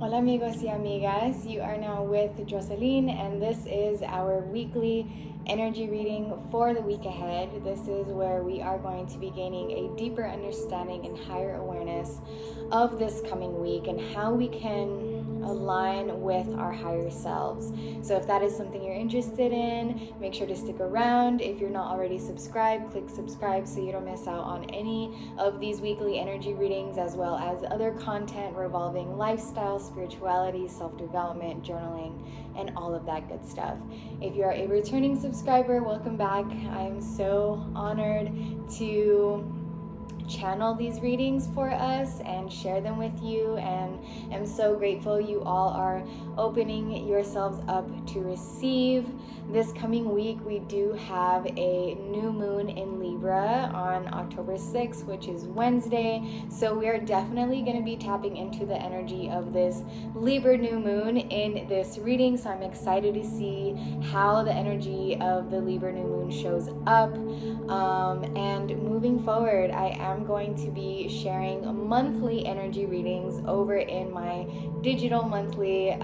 Hola amigos y amigas, you are now with Jocelyn, and this is our weekly energy reading for the week ahead. This is where we are going to be gaining a deeper understanding and higher awareness of this coming week and how we can align with our higher selves. So if that is something you're interested in, make sure to stick around. If you're not already subscribed, click subscribe so you don't miss out on any of these weekly energy readings, as well as other content revolving lifestyle, spirituality, self-development, journaling, and all of that good stuff. If you are a returning subscriber, welcome back. I am so honored to channel these readings for us and share them with you, and I'm so grateful you all are opening yourselves up to receive. This coming week we do have a new moon in Libra on October 6th, which is Wednesday, so we are definitely going to be tapping into the energy of this Libra new moon in this reading. So I'm excited to see how the energy of the Libra new moon shows up, and moving forward I am going to be sharing monthly energy readings over in my digital monthly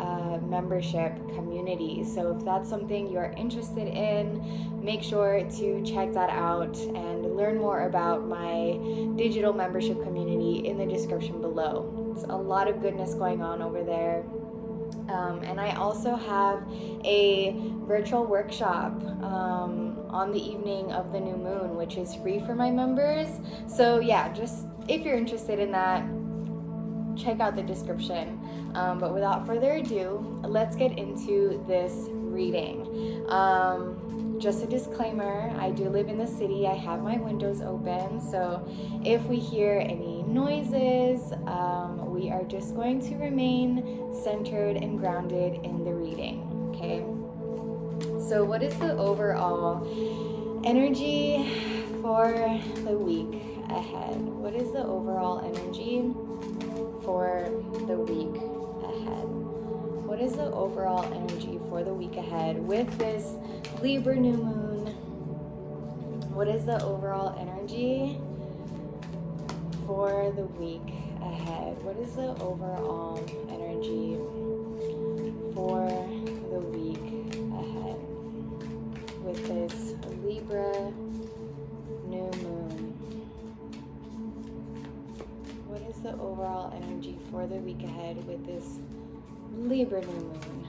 membership community. So if that's something you're interested in, make sure to check that out and learn more about my digital membership community in the description below. It's a lot of goodness going on over there. And I also have a virtual workshop on the evening of the new moon, which is free for my members. So yeah, just if you're interested in that, check out the description. But without further ado, let's get into this reading. Just a disclaimer, I do live in the city. I have my windows open, so if we hear any noises, we are just going to remain centered and grounded in the reading, okay? So what is the overall energy for the week ahead? What is the overall energy for the week ahead? What is the overall energy for the week ahead with this Libra new moon? What is the overall energy for the week ahead? What is the overall energy for the week ahead with this Libra new moon? What is the overall energy for the week ahead with this Libra new moon?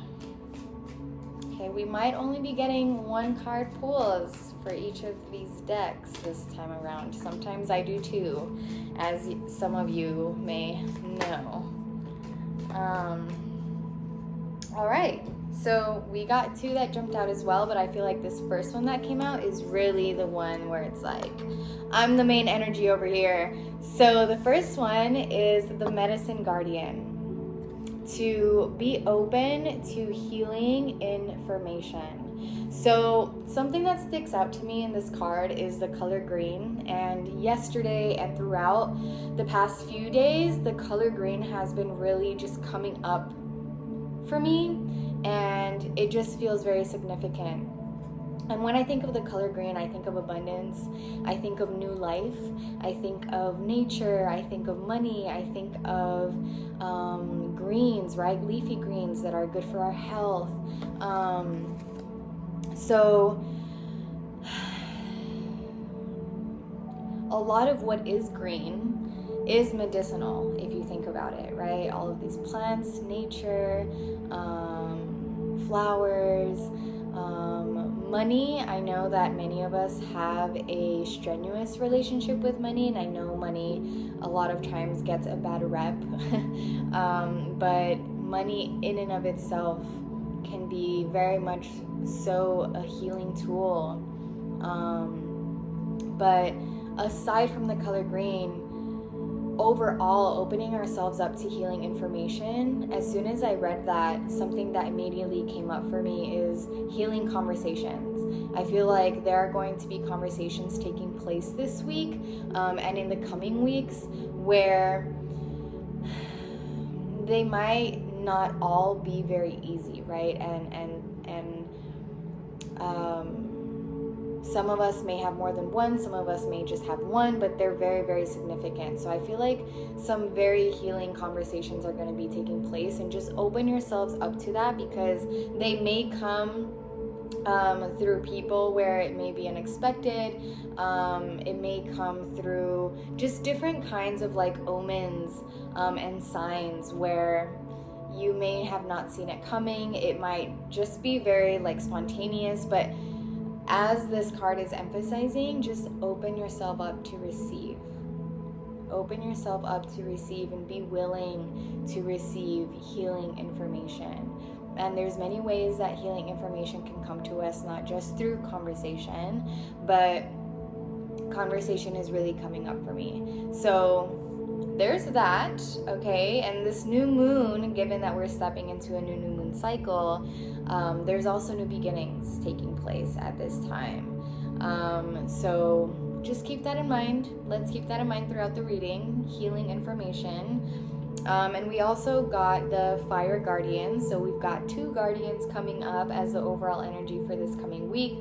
Okay, we might only be getting one card pulls for each of these decks this time around. Sometimes I do too, as some of you may know. All right, so we got two that jumped out as well, but I feel like this first one that came out is really the one where it's like, I'm the main energy over here. So the first one is the Medicine Guardian. To be open to healing information. So something that sticks out to me in this card is the color green, and yesterday and throughout the past few days the color green has been really just coming up for me, and it just feels very significant. And when I think of the color green, I think of abundance, I think of new life, I think of nature, I think of money, I think of greens, right? Leafy greens that are good for our health. So a lot of what is green is medicinal, if you think about it, right? All of these plants, nature, flowers, money. I know that many of us have a strenuous relationship with money, and I know money a lot of times gets a bad rep. But money in and of itself can be very much so a healing tool. But aside from the color green, overall opening ourselves up to healing information, as soon as I read that, something that immediately came up for me is healing conversations. I feel like there are going to be conversations taking place this week and in the coming weeks where they might not all be very easy, right? And Some of us may have more than one, some of us may just have one, but they're very, very significant. So I feel like some very healing conversations are going to be taking place, and just open yourselves up to that, because they may come through people where it may be unexpected. It may come through just different kinds of like omens and signs where you may have not seen it coming. It might just be very like spontaneous, but as this card is emphasizing, just open yourself up to receive. Open yourself up to receive and be willing to receive healing information. And there's many ways that healing information can come to us, not just through conversation, but conversation is really coming up for me. So there's that, okay? And this new moon, given that we're stepping into a new moon cycle, there's also new beginnings taking place at this time. So just keep that in mind. Let's keep that in mind throughout the reading, healing information. And we also got the fire guardians. So we've got 2 guardians coming up as the overall energy for this coming week.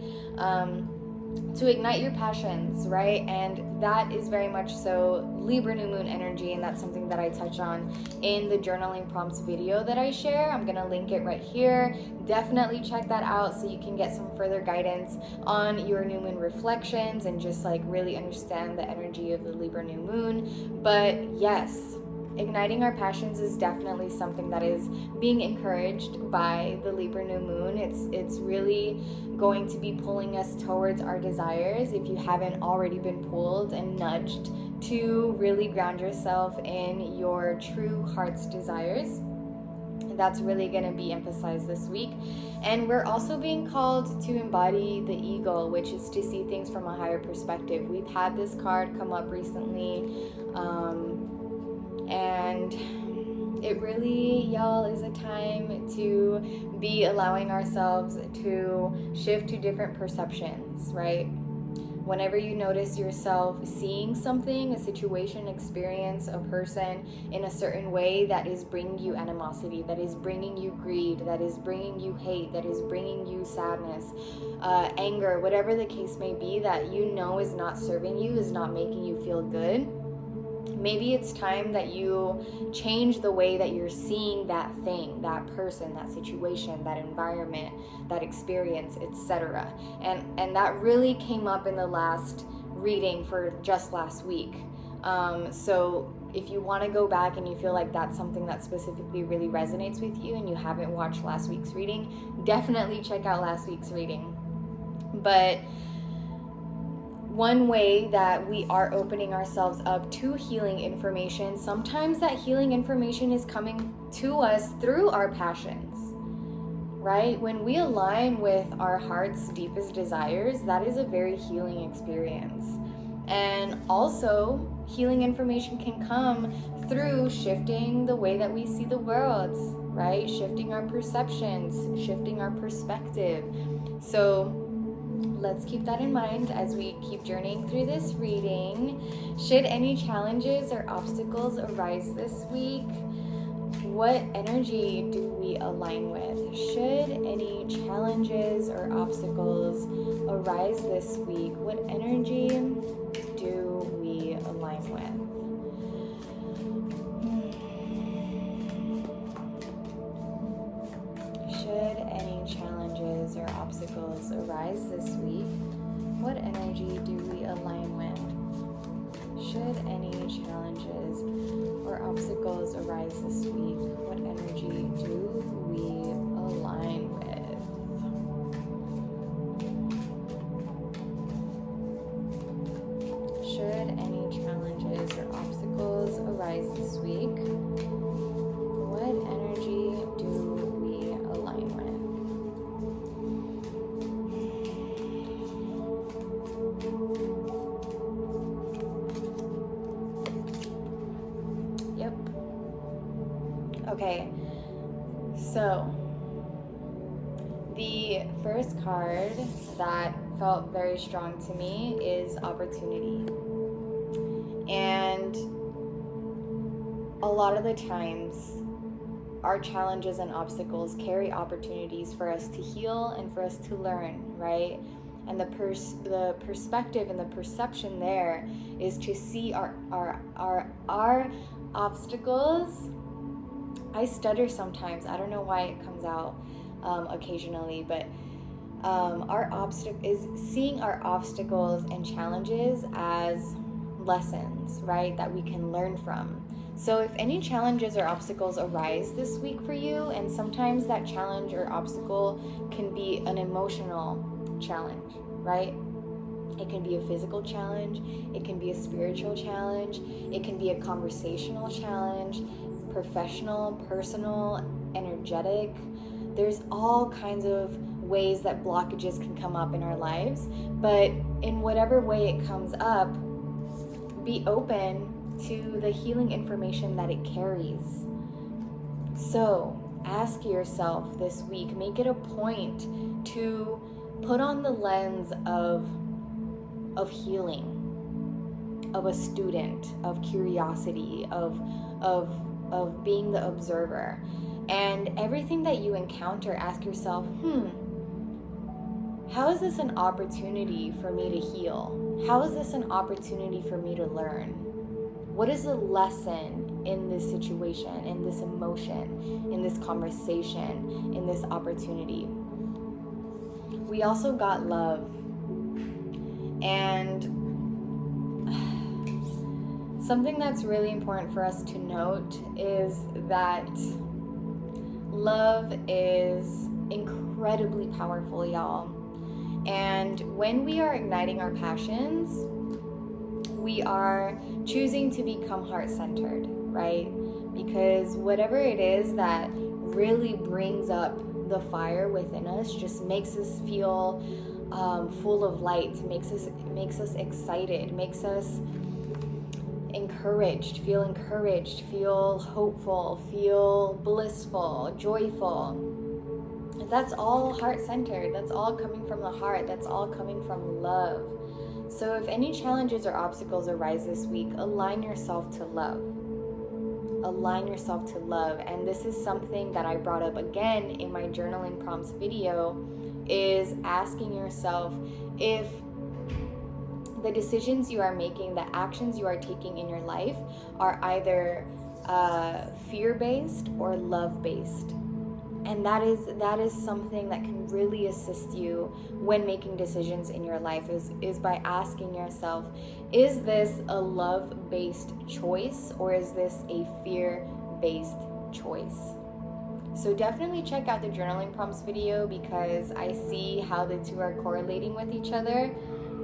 To ignite your passions, right? And that is very much so Libra new moon energy, and that's something that I touch on in the journaling prompts video that I share. I'm gonna link it right here. Definitely check that out so you can get some further guidance on your new moon reflections and just like really understand the energy of the Libra new moon. But yes, igniting our passions is definitely something that is being encouraged by the Libra new moon. It's really going to be pulling us towards our desires. If you haven't already been pulled and nudged to really ground yourself in your true heart's desires, that's really going to be emphasized this week. And we're also being called to embody the eagle, which is to see things from a higher perspective. We've had this card come up recently, and it really, y'all, is a time to be allowing ourselves to shift to different perceptions, right? Whenever you notice yourself seeing something, a situation, experience, a person in a certain way that is bringing you animosity, that is bringing you greed, that is bringing you hate, that is bringing you sadness, anger, whatever the case may be, that you know is not serving you, is not making you feel good, maybe it's time that you change the way that you're seeing that thing, that person, that situation, that environment, that experience, etc. And that really came up in the last reading for just last week. So if you want to go back and you feel like that's something that specifically really resonates with you and you haven't watched last week's reading, definitely check out last week's reading. But one way that we are opening ourselves up to healing information, sometimes that healing information is coming to us through our passions, right? When we align with our heart's deepest desires, that is a very healing experience. And also, healing information can come through shifting the way that we see the world, right? Shifting our perceptions, shifting our perspective. So let's keep that in mind as we keep journeying through this reading. Should any challenges or obstacles arise this week, what energy do we align with? Should any challenges or obstacles arise this week, what energy do we align with? Should any challenges or obstacles arise this week, what energy do we align with? Should any challenges or obstacles arise this week, what energy do we align with? Should any challenges or obstacles arise this week, what energy do we align with? Okay, so the first card that felt very strong to me is opportunity. And a lot of the times, our challenges and obstacles carry opportunities for us to heal and for us to learn, right? And the perspective and the perception there is to see our obstacles. I stutter sometimes. I don't know why it comes out occasionally, but our obstacle is seeing our obstacles and challenges as lessons, right? That we can learn from. So if any challenges or obstacles arise this week for you, and sometimes that challenge or obstacle can be an emotional challenge, right? It can be a physical challenge, it can be a spiritual challenge, it can be a conversational challenge, professional, personal, energetic. There's all kinds of ways that blockages can come up in our lives, but in whatever way it comes up, be open to the healing information that it carries. So ask yourself this week, make it a point to put on the lens of healing, of a student, of curiosity, of being the observer. And everything that you encounter, ask yourself, how is this an opportunity for me to heal? How is this an opportunity for me to learn? What is the lesson in this situation, in this emotion, in this conversation, in this opportunity? We also got love. And something that's really important for us to note is that love is incredibly powerful, y'all. And when we are igniting our passions, we are choosing to become heart-centered, right? Because whatever it is that really brings up the fire within us just makes us feel full of light, makes us excited, makes us encouraged, feel hopeful, feel blissful, joyful. That's all heart-centered. That's all coming from the heart. That's all coming from love. So if any challenges or obstacles arise this week, align yourself to love. Align yourself to love. And this is something that I brought up again in my journaling prompts video, is asking yourself if the decisions you are making, the actions you are taking in your life are either fear-based or love-based. And that is something that can really assist you when making decisions in your life, is by asking yourself, is this a love-based choice or is this a fear-based choice? So definitely check out the journaling prompts video, because I see how the two are correlating with each other.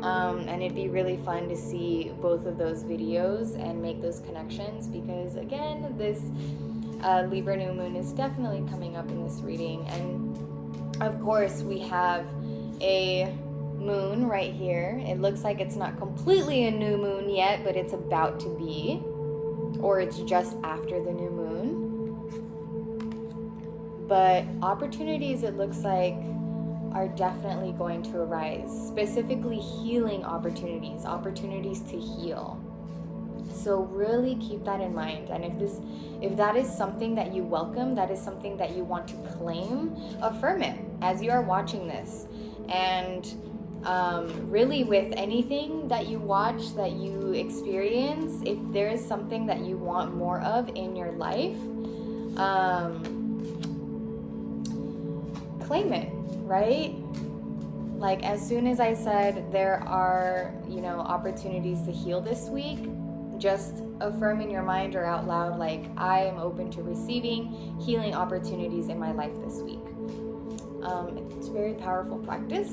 And it'd be really fun to see both of those videos and make those connections, because again, this Libra new moon is definitely coming up in this reading. And of course we have a moon right here. It looks like it's not completely a new moon yet, but it's about to be, or it's just after the new moon. But opportunities, it looks like, are definitely going to arise, specifically healing opportunities to heal. So really keep that in mind. And if that is something that you welcome, that is something that you want to claim, affirm it as you are watching this. And really with anything that you watch, that you experience, if there is something that you want more of in your life, claim it, right? Like as soon as I said there are, opportunities to heal this week, just affirm in your mind or out loud, like, I am open to receiving healing opportunities in my life this week. It's a very powerful practice.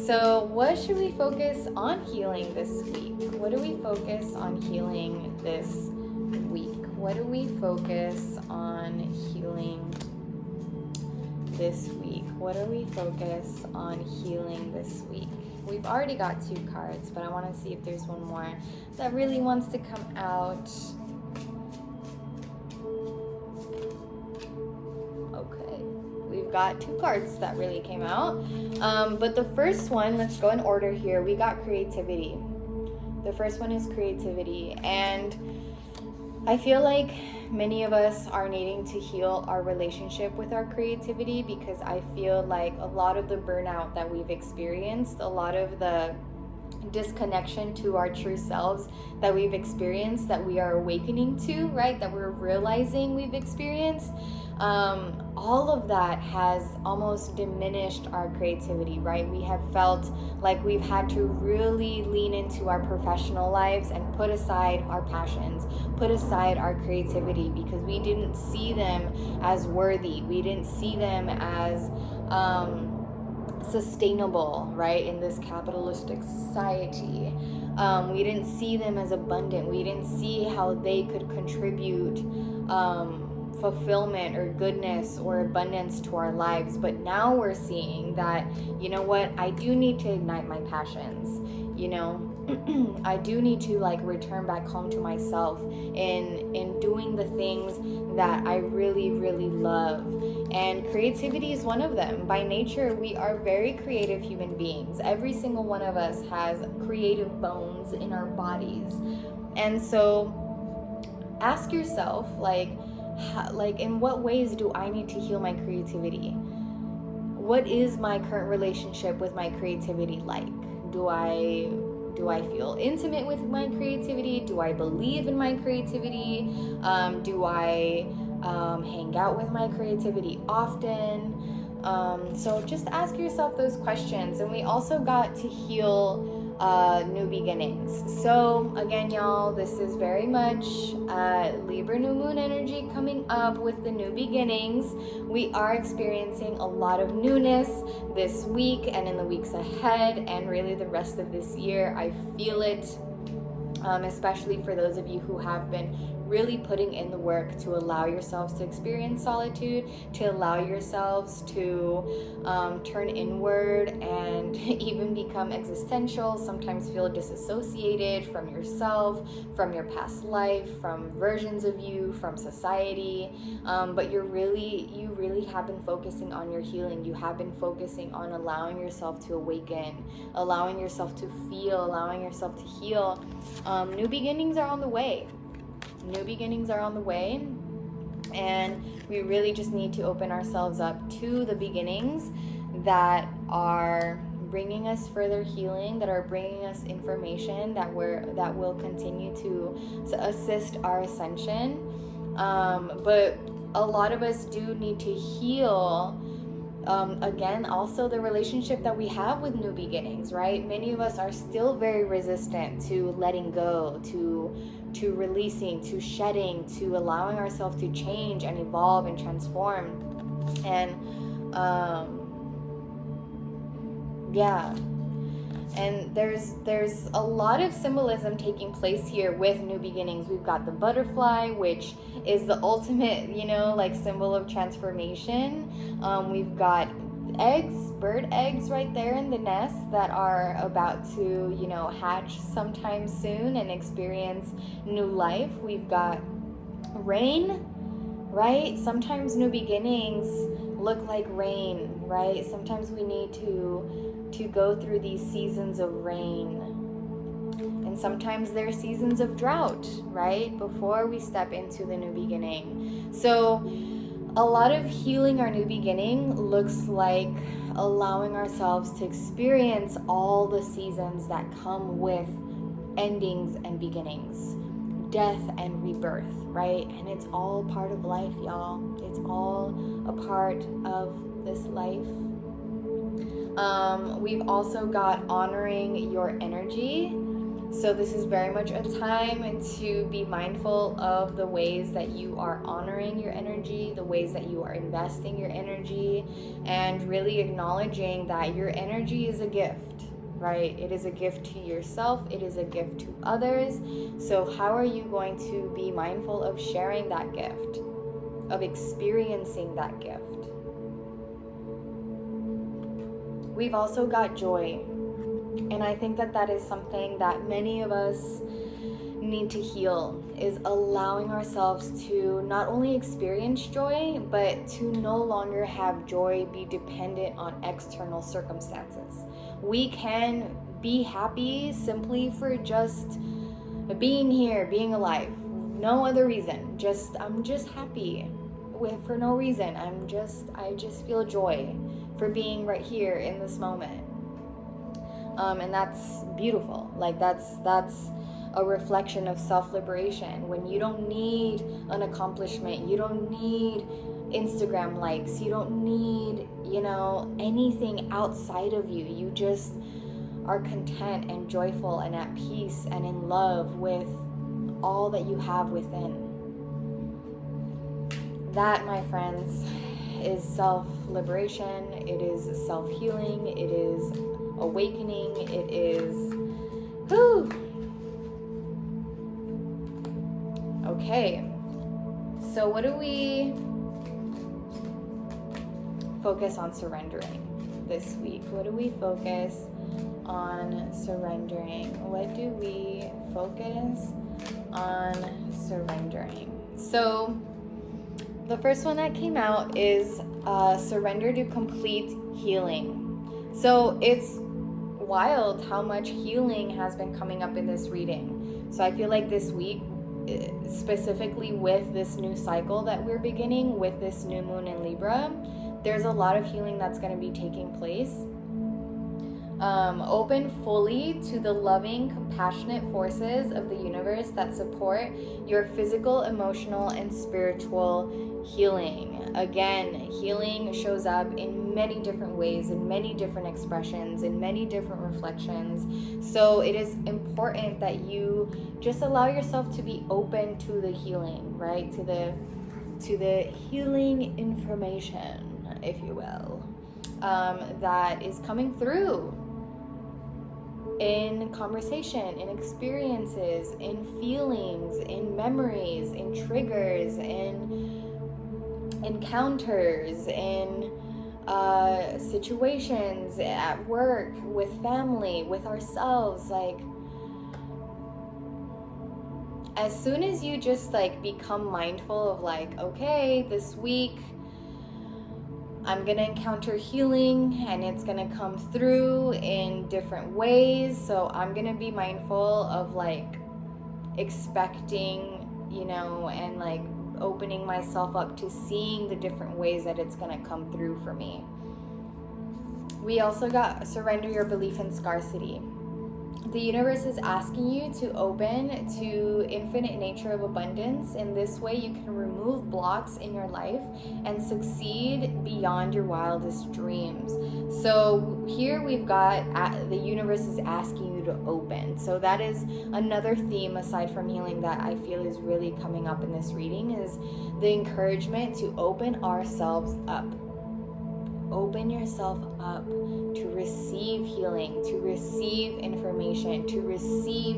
So what should we focus on healing this week? What do we focus on healing this week? What do we focus on healing this week? What do we focus on healing this week? We've already got 2 cards, but I want to see if there's one more that really wants to come out. Okay, we've got 2 cards that really came out. But the first one, let's go in order here. We got creativity. The first one is creativity. And I feel like many of us are needing to heal our relationship with our creativity, because I feel like a lot of the burnout that we've experienced, a lot of the disconnection to our true selves that we've experienced, that we are awakening to, right, that we're realizing we've experienced, all of that has almost diminished our creativity, right? We have felt like we've had to really lean into our professional lives and put aside our passions, put aside our creativity, because we didn't see them as worthy. We didn't see them as sustainable, right, in this capitalistic society. We didn't see them as abundant. We didn't see how they could contribute fulfillment or goodness or abundance to our lives. But now we're seeing that, you know what, I do need to ignite my passions, you know. I do need to like return back home to myself in doing the things that I really, really love. And creativity is one of them. By nature, we are very creative human beings. Every single one of us has creative bones in our bodies. And so ask yourself, like in what ways do I need to heal my creativity? What is my current relationship with my creativity like? Do I feel intimate with my creativity? Do I believe in my creativity? Do I hang out with my creativity often? So just ask yourself those questions. And we also got to heal new beginnings. So again, y'all, this is very much Libra new moon energy coming up with the new beginnings. We are experiencing a lot of newness this week and in the weeks ahead, and really the rest of this year. I feel it, especially for those of you who have been really putting in the work to allow yourselves to experience solitude, to allow yourselves to turn inward and even become existential, sometimes feel disassociated from yourself, from your past life, from versions of you, from society. But you really have been focusing on your healing. You have been focusing on allowing yourself to awaken, allowing yourself to feel, allowing yourself to heal. New beginnings are on the way. New beginnings are on the way, and we really just need to open ourselves up to the beginnings that are bringing us further healing, that are bringing us information that will continue to assist our ascension. But a lot of us do need to heal. Again, also the relationship that we have with new beginnings, right? Many of us are still very resistant to letting go, to releasing, to shedding, to allowing ourselves to change and evolve and transform. And and there's a lot of symbolism taking place here with new beginnings. We've got the butterfly, which is the ultimate, like symbol of transformation. We've got bird eggs right there in the nest that are about to, hatch sometime soon and experience new life. We've got rain, right? Sometimes new beginnings look like rain, right? Sometimes we need to go through these seasons of rain. And sometimes there are seasons of drought, right? Before we step into the new beginning. So a lot of healing our new beginning looks like allowing ourselves to experience all the seasons that come with endings and beginnings, death and rebirth, right? And it's all part of life, y'all. It's all a part of this life. We've also got honoring your energy. So this is very much a time to be mindful of the ways that you are honoring your energy, the ways that you are investing your energy, and really acknowledging that your energy is a gift, right? It is a gift to yourself. It is a gift to others. So how are you going to be mindful of sharing that gift, of experiencing that gift? We've also got joy. And I think that is something that many of us need to heal, is allowing ourselves to not only experience joy, but to no longer have joy be dependent on external circumstances. We can be happy simply for just being here, being alive. No other reason. I'm just happy for no reason. I just feel joy for being right here in this moment. And that's beautiful. Like that's a reflection of self-liberation, when you don't need an accomplishment, you don't need Instagram likes, you don't need, anything outside of you. You just are content and joyful and at peace and in love with all that you have within. That, my friends, is self-liberation. It is self-healing. It is awakening. It is okay. So what do we focus on surrendering this week? What do we focus on surrendering? What do we focus on surrendering? So the first one that came out is surrender to complete healing. So it's wild how much healing has been coming up in this reading. So I feel like this week, specifically with this new cycle that we're beginning with this new moon in Libra, there's a lot of healing that's going to be taking place. Open fully to the loving, compassionate forces of the universe that support your physical, emotional, and spiritual healing. Again, healing shows up in many different ways, in many different expressions, in many different reflections. So it is important that you just allow yourself to be open to the healing, right? To the healing information, if you will, that is coming through in conversation, in experiences, in feelings, in memories, in triggers, in encounters, in situations at work, with family, with ourselves. Like, as soon as you just become mindful of okay, this week I'm gonna encounter healing and it's gonna come through in different ways. So I'm gonna be mindful of expecting, and opening myself up to seeing the different ways that it's gonna come through for me. We also got surrender your belief in scarcity. The universe is asking you to open to infinite nature of abundance. In this way, you can remove blocks in your life and succeed beyond your wildest dreams. So here we've got the universe is asking you to open. So that is another theme aside from healing that I feel is really coming up in this reading, is the encouragement to open ourselves up. Open yourself up to receive healing, to receive information, to receive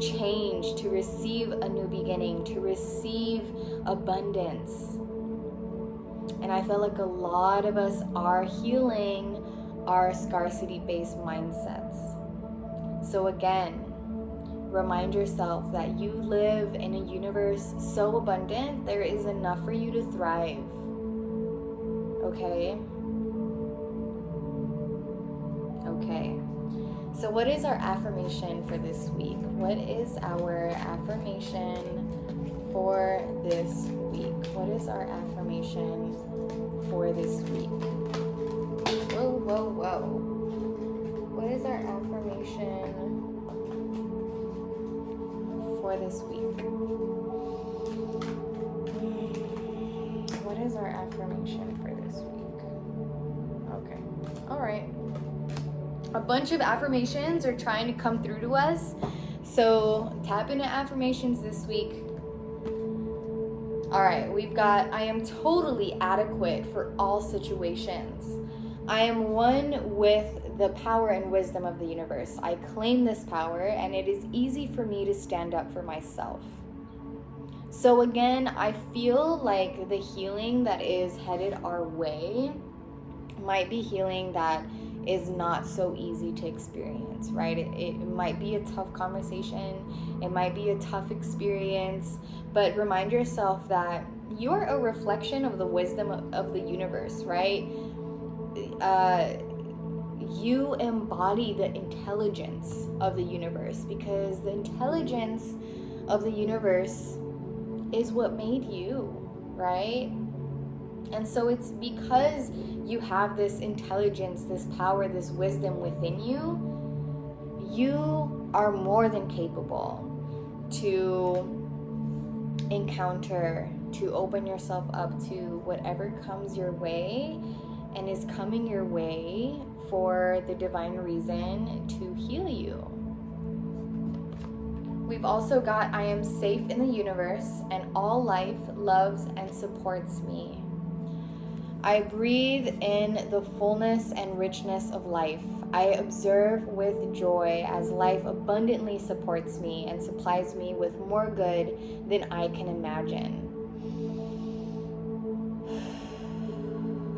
change, to receive a new beginning, to receive abundance. And I feel like a lot of us are healing our scarcity-based mindsets. So again, remind yourself that you live in a universe so abundant, there is enough for you to thrive. Okay? Okay, so what is our affirmation for this week? What is our affirmation for this week? What is our affirmation for this week? Whoa, whoa, whoa. What is our affirmation for this week? What is our affirmation for this week? Okay, all right. A bunch of affirmations are trying to come through to us. So tap into affirmations this week. All right, we've got, I am totally adequate for all situations. I am one with the power and wisdom of the universe. I claim this power, and it is easy for me to stand up for myself. So again, I feel like the healing that is headed our way might be healing that is not so easy to experience, right? It might be a tough conversation, it might be a tough experience, but remind yourself that you're a reflection of the wisdom of the universe, right? You embody the intelligence of the universe, because the intelligence of the universe is what made you, right? And so it's because you have this intelligence, this power, this wisdom within you, you are more than capable to encounter, to open yourself up to whatever comes your way and is coming your way for the divine reason to heal you. We've also got, I am safe in the universe and all life loves and supports me. I breathe in the fullness and richness of life. I observe with joy as life abundantly supports me and supplies me with more good than I can imagine.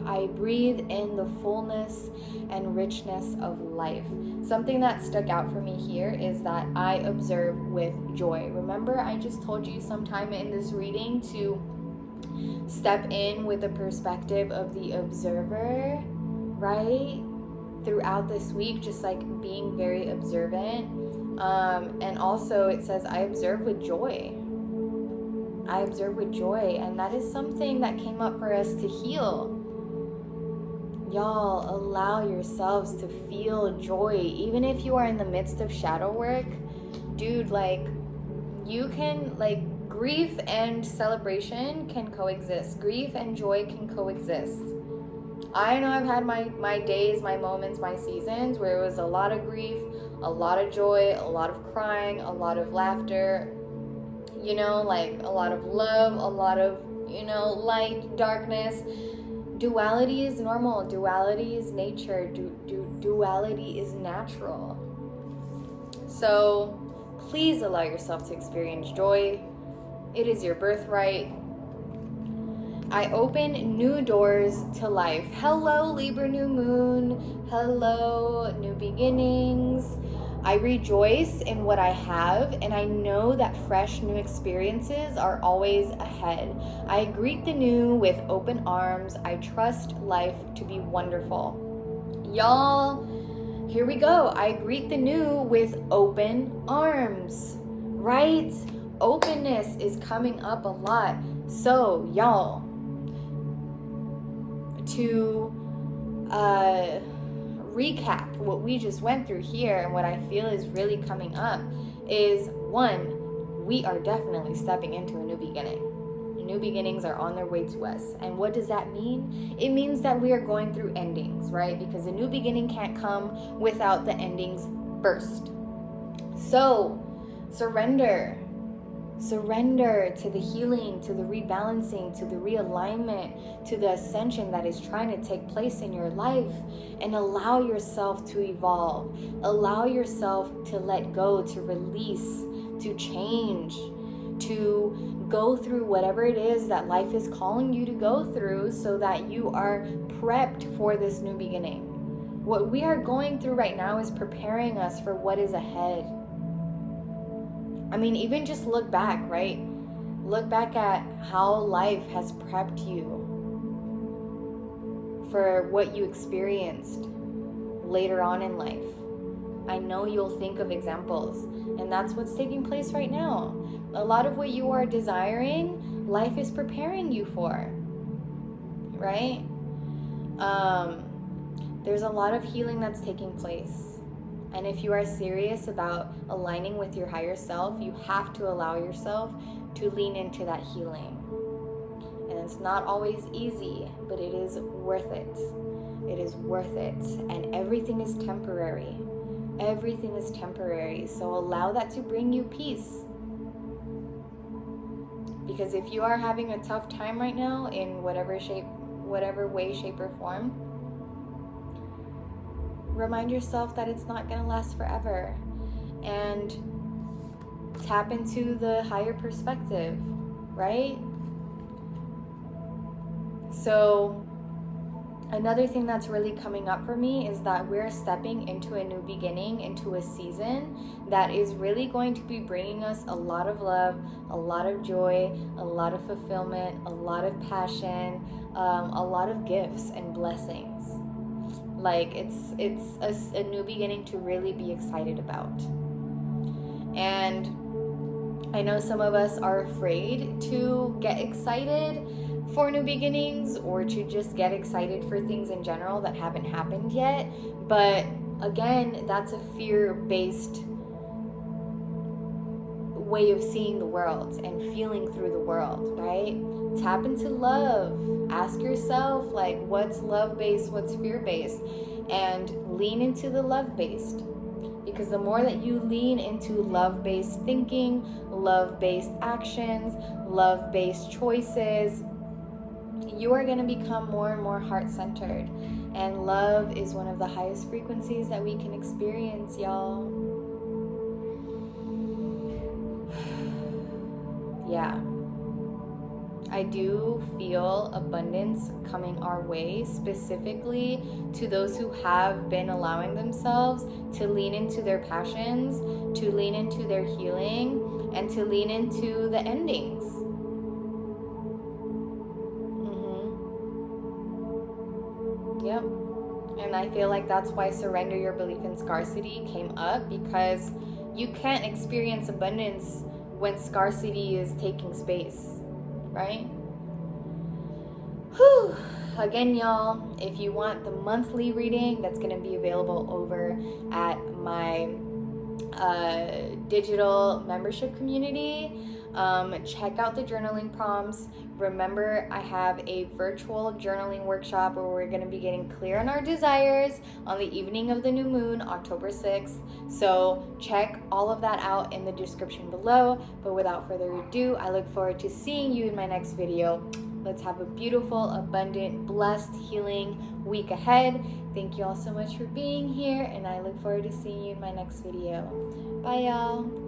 I breathe in the fullness and richness of life. Something that stuck out for me here is that I observe with joy. Remember, I just told you sometime in this reading to step in with the perspective of the observer, right? Throughout this week, just like being very observant. And also it says, I observe with joy. I observe with joy. And that is something that came up for us to heal. Y'all, allow yourselves to feel joy. Even if you are in the midst of shadow work, dude, like, you can, like, grief and celebration can coexist. Grief and joy can coexist. I know I've had my days, my moments, my seasons where it was a lot of grief, a lot of joy, a lot of crying, a lot of laughter, you know, like a lot of love, a lot of, you know, light, darkness. Duality is normal. Duality is nature. Duality is natural. So please allow yourself to experience joy. It is your birthright. I open new doors to life. Hello, Libra new moon. Hello, new beginnings. I rejoice in what I have, and I know that fresh new experiences are always ahead. I greet the new with open arms. I trust life to be wonderful. Y'all, here we go. I greet the new with open arms, right? Openness is coming up a lot. So, y'all, to recap what we just went through here and what I feel is really coming up is, one, we are definitely stepping into a new beginning. New beginnings are on their way to us. And what does that mean? It means that we are going through endings, right? Because a new beginning can't come without the endings first. So, surrender. Surrender to the healing, to the rebalancing, to the realignment, to the ascension that is trying to take place in your life, and allow yourself to evolve. Allow yourself to let go, to release, to change, to go through whatever it is that life is calling you to go through so that you are prepped for this new beginning. What we are going through right now is preparing us for what is ahead. I mean, even just look back, right? Look back at how life has prepped you for what you experienced later on in life. I know you'll think of examples, and that's what's taking place right now. A lot of what you are desiring, life is preparing you for, right? There's a lot of healing that's taking place. And if you are serious about aligning with your higher self, you have to allow yourself to lean into that healing. And it's not always easy, but it is worth it. It is worth it. And everything is temporary. Everything is temporary. So allow that to bring you peace. Because if you are having a tough time right now in whatever way, shape, or form, remind yourself that it's not going to last forever, and tap into the higher perspective, right? So another thing that's really coming up for me is that we're stepping into a new beginning, into a season that is really going to be bringing us a lot of love, a lot of joy, a lot of fulfillment, a lot of passion, a lot of gifts and blessings. Like, it's a new beginning to really be excited about. And I know some of us are afraid to get excited for new beginnings, or to just get excited for things in general that haven't happened yet. But again, that's a fear-based way of seeing the world and feeling through the world, right? Tap into love. Ask yourself, like, what's love-based, what's fear-based, and lean into the love-based. Because the more that you lean into love-based thinking, love-based actions, love-based choices, you are going to become more and more heart-centered. And love is one of the highest frequencies that we can experience, y'all. Yeah. I do feel abundance coming our way, specifically to those who have been allowing themselves to lean into their passions, to lean into their healing, and to lean into the endings. Yep. And I feel like that's why surrender your belief in scarcity came up, because you can't experience abundance when scarcity is taking space, right? Whew. Again, y'all, if you want the monthly reading, that's going to be available over at my digital membership community. Check out the journaling prompts. Remember, I have a virtual journaling workshop where we're going to be getting clear on our desires on the evening of the new moon, October 6th. So check all of that out in the description below. But without further ado, I look forward to seeing you in my next video. Let's have a beautiful, abundant, blessed, healing week ahead. Thank you all so much for being here, and I look forward to seeing you in my next video. Bye, y'all.